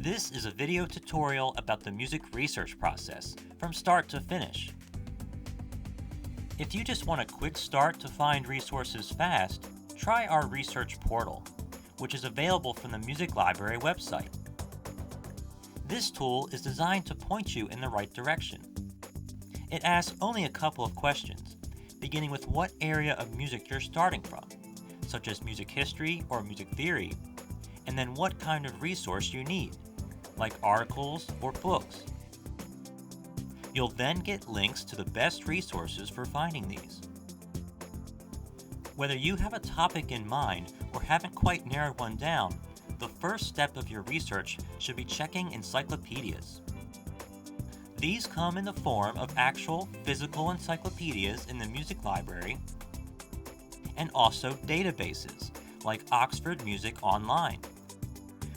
This is a video tutorial about the music research process, from start to finish. If you just want a quick start to find resources fast, try our research portal, which is available from the Music Library website. This tool is designed to point you in the right direction. It asks only a couple of questions, beginning with what area of music you're starting from, such as music history or music theory, and then what kind of resource you need, like articles or books. You'll then get links to the best resources for finding these. Whether you have a topic in mind or haven't quite narrowed one down, the first step of your research should be checking encyclopedias. These come in the form of actual physical encyclopedias in the music library, and also databases like Oxford Music Online,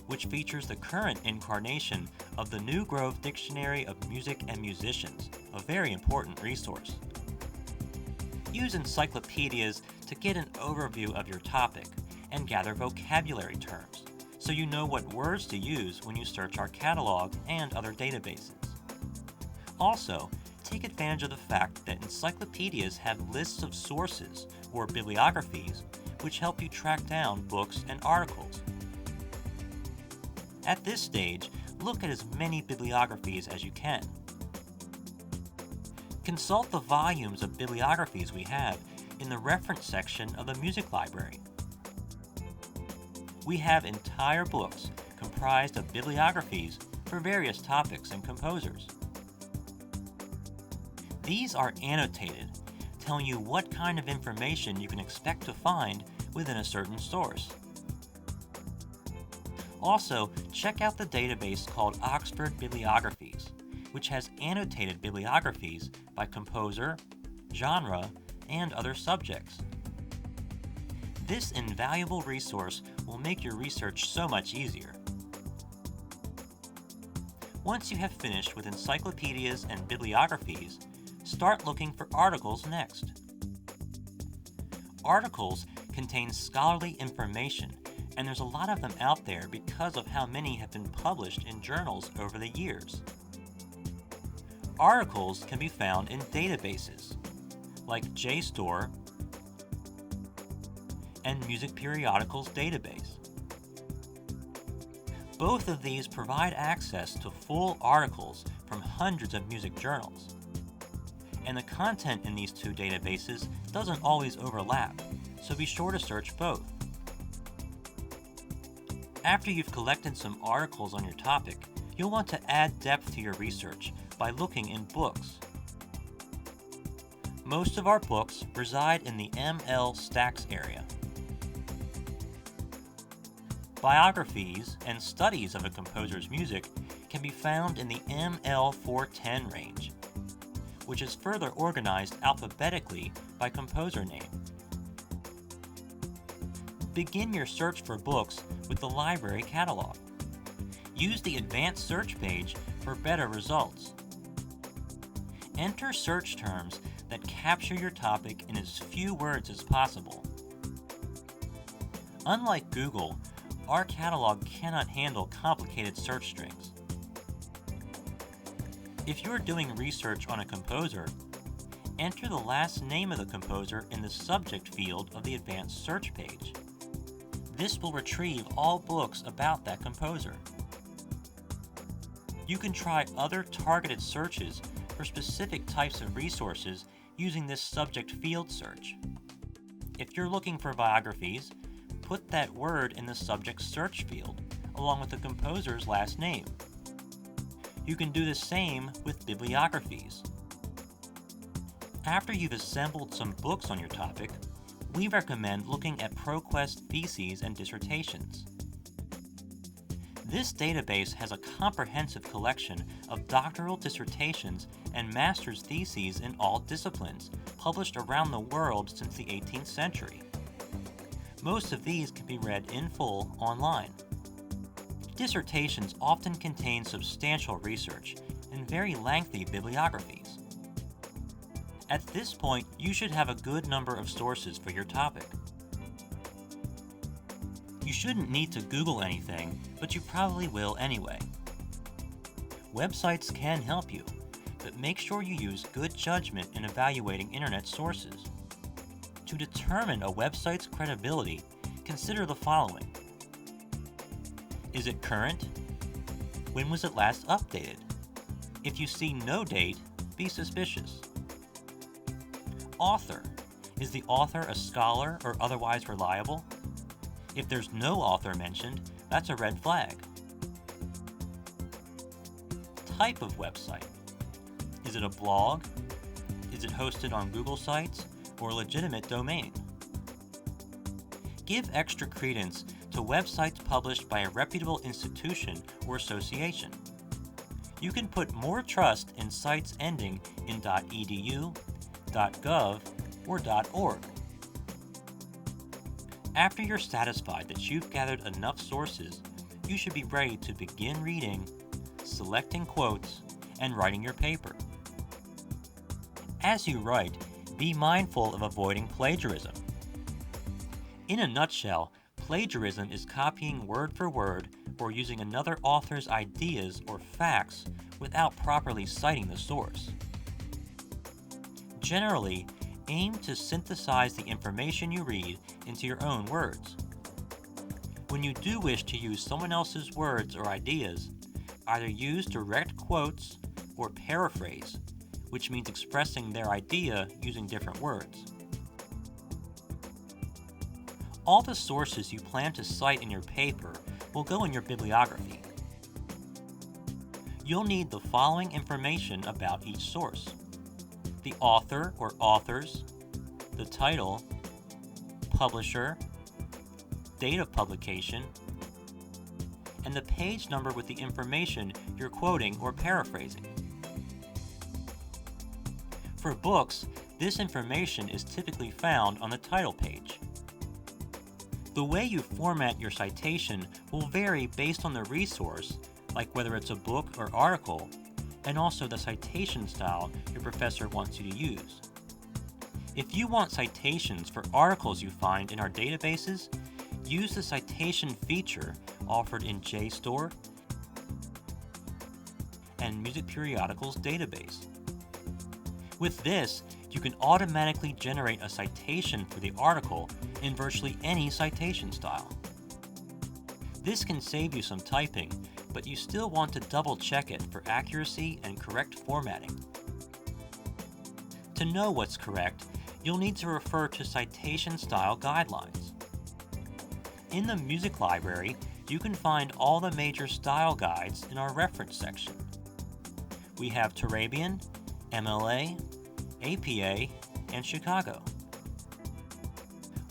which features the current incarnation of the New Grove Dictionary of Music and Musicians, a very important resource. Use encyclopedias to get an overview of your topic and gather vocabulary terms, so you know what words to use when you search our catalog and other databases. Also, take advantage of the fact that encyclopedias have lists of sources, or bibliographies, which help you track down books and articles. At this stage, look at as many bibliographies as you can. Consult the volumes of bibliographies we have in the reference section of the music library. We have entire books comprised of bibliographies for various topics and composers. These are annotated, telling you what kind of information you can expect to find within a certain source. Also, check out the database called Oxford Bibliographies, which has annotated bibliographies by composer, genre, and other subjects. This invaluable resource will make your research so much easier. Once you have finished with encyclopedias and bibliographies, start looking for articles next. Articles contain scholarly information, and there's a lot of them out there because of how many have been published in journals over the years. Articles can be found in databases like JSTOR and Music Periodicals database. Both of these provide access to full articles from hundreds of music journals. And the content in these two databases doesn't always overlap, so be sure to search both. After you've collected some articles on your topic, you'll want to add depth to your research by looking in books. Most of our books reside in the ML Stacks area. Biographies and studies of a composer's music can be found in the ML 410 range, which is further organized alphabetically by composer name. Begin your search for books with the library catalog. Use the advanced search page for better results. Enter search terms that capture your topic in as few words as possible. Unlike Google, our catalog cannot handle complicated search strings. If you're doing research on a composer, enter the last name of the composer in the subject field of the advanced search page. This will retrieve all books about that composer. You can try other targeted searches for specific types of resources using this subject field search. If you're looking for biographies, put that word in the subject search field, along with the composer's last name. You can do the same with bibliographies. After you've assembled some books on your topic, we recommend looking at ProQuest theses and dissertations. This database has a comprehensive collection of doctoral dissertations and master's theses in all disciplines, published around the world since the 18th century. Most of these can be read in full online. Dissertations often contain substantial research and very lengthy bibliographies. At this point, you should have a good number of sources for your topic. You You shouldn't need to Google anything, but you probably will anyway. Websites can help you, but make sure you use good judgment in evaluating internet sources. To determine a website's credibility, consider the following. Is it current? When was it last updated? If you see no date, be suspicious. Author. Is the author a scholar or otherwise reliable? If there's no author mentioned, that's a red flag. Type of website. Is it a blog? Is it hosted on Google Sites or a legitimate domain? Give extra credence to websites published by a reputable institution or association. You can put more trust in sites ending in .edu, .gov, or .org. After you're satisfied that you've gathered enough sources, you should be ready to begin reading, selecting quotes, and writing your paper. As you write, be mindful of avoiding plagiarism. In a nutshell, plagiarism is copying word for word or using another author's ideas or facts without properly citing the source. Generally, aim to synthesize the information you read into your own words. When you do wish to use someone else's words or ideas, either use direct quotes or paraphrase, which means expressing their idea using different words. All the sources you plan to cite in your paper will go in your bibliography. You'll need the following information about each source: the author or authors, the title, publisher, date of publication, and the page number with the information you're quoting or paraphrasing. For books, this information is typically found on the title page. The way you format your citation will vary based on the resource, like whether it's a book or article, and also the citation style your professor wants you to use. If you want citations for articles you find in our databases, use the citation feature offered in JSTOR and Music Periodicals database. With this, you can automatically generate a citation for the article in virtually any citation style. This can save you some typing, but you still want to double check it for accuracy and correct formatting. To know what's correct, you'll need to refer to citation style guidelines. In the music library, you can find all the major style guides in our reference section. We have Turabian, MLA, APA, and Chicago.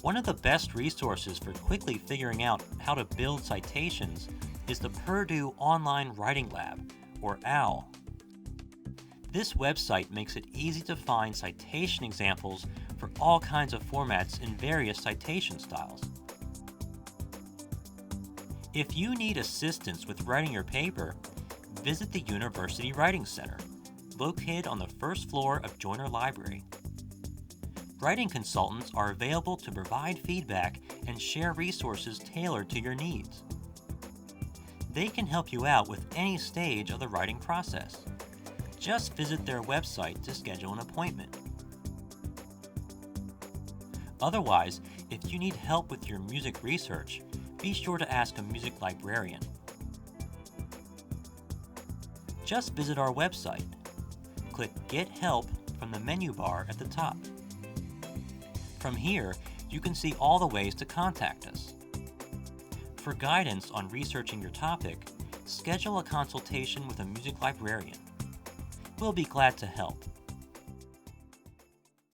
One of the best resources for quickly figuring out how to build citations is the Purdue Online Writing Lab, or OWL. This website makes it easy to find citation examples for all kinds of formats in various citation styles. If you need assistance with writing your paper, visit the University Writing Center, located on the first floor of Joyner Library. Writing consultants are available to provide feedback and share resources tailored to your needs. They can help you out with any stage of the writing process. Just visit their website to schedule an appointment. Otherwise, if you need help with your music research, be sure to ask a music librarian. Just visit our website. Click Get Help from the menu bar at the top. From here, you can see all the ways to contact us. For guidance on researching your topic, schedule a consultation with a music librarian. We'll be glad to help.